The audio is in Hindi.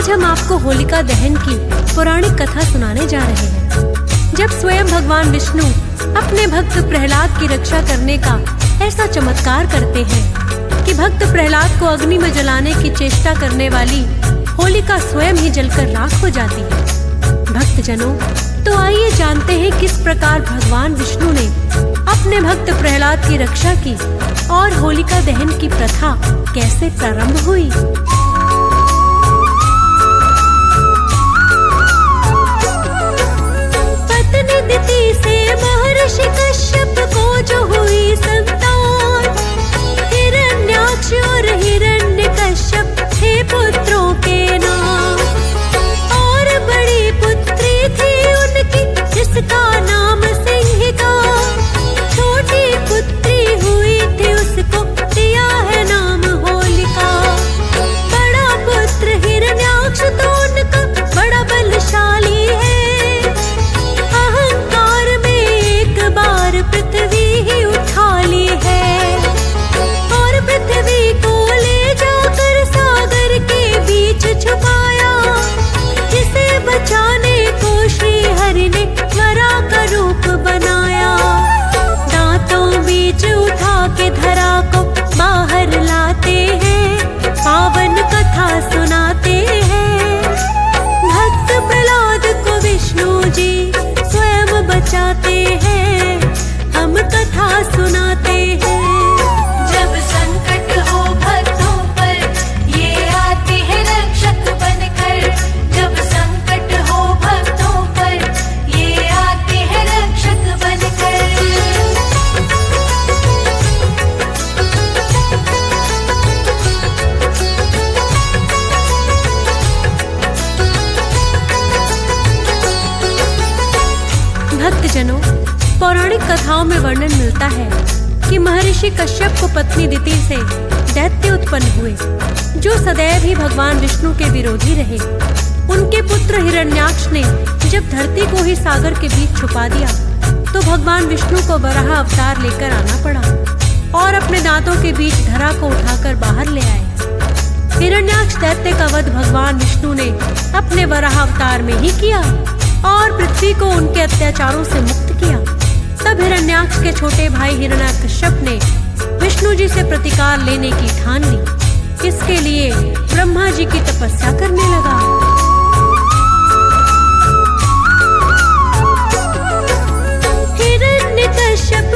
आज हम आपको होलिका दहन की पौराणिक कथा सुनाने जा रहे हैं। जब स्वयं भगवान विष्णु अपने भक्त प्रहलाद की रक्षा करने का ऐसा चमत्कार करते हैं कि भक्त प्रहलाद को अग्नि में जलाने की चेष्टा करने वाली होलिका स्वयं ही जलकर राख हो जाती है। भक्तजनों, तो आइए जानते हैं किस प्रकार भगवान विष्णु ने अपने भक्त प्रहलाद की रक्षा की और होलिका दहन की प्रथा कैसे प्रारंभ हुई। पत्नी दिति से महर्षि कश्यप को जो हुई संतान, हिरण्याक्ष और हिरण्यकश्यप थे पुत्रों के नाम। और बड़ी पुत्री थी उनकी जिसका नाम सिंहिका, छोटी पुत्री हुई थी उसको दिया है नाम होलिका। बड़ा पुत्र हिरण्याक्ष तो उनका बड़ा बलशाली है, अहंकार में एक बार पृथ्वी ही उठा ली है और पृथ्वी को ले जाकर सागर के बीच छुपाया, जिसे बचाने को श्री हरि ने वरा का रूप बनाया। दांतों बीच उठा के धरा को बाहर लाते हैं, पावन कथा सुनाते हैं। भक्त प्रहलाद को विष्णु जी स्वयं बचाते हैं, हम कथा सुनाते हैं। जब संकट हो भक्तों पर ये आते हैं रक्षक बनकर। जब संकट हो भक्तों पर ये आते हैं रक्षक बनकर। भक्तजनों, पौराणिक कथाओं में वर्णन मिलता है कि महर्षि कश्यप को पत्नी दिति से दैत्य उत्पन्न हुए, जो सदैव ही भगवान विष्णु के विरोधी रहे। उनके पुत्र हिरण्याक्ष ने जब धरती को ही सागर के बीच छुपा दिया तो भगवान विष्णु को वराह अवतार लेकर आना पड़ा और अपने दांतों के बीच धरा को उठाकर बाहर ले आए। हिरण्याक्ष दैत्य का वध भगवान विष्णु ने अपने वराह अवतार में ही किया और पृथ्वी को उनके अत्याचारों से मुक्त किया। तब हिरण्याक्ष के छोटे भाई हिरण्यकश्यप ने विष्णु जी से प्रतिकार लेने की ठान ली। इसके लिए ब्रह्मा जी की तपस्या करने लगा। हिरण्यकश्यप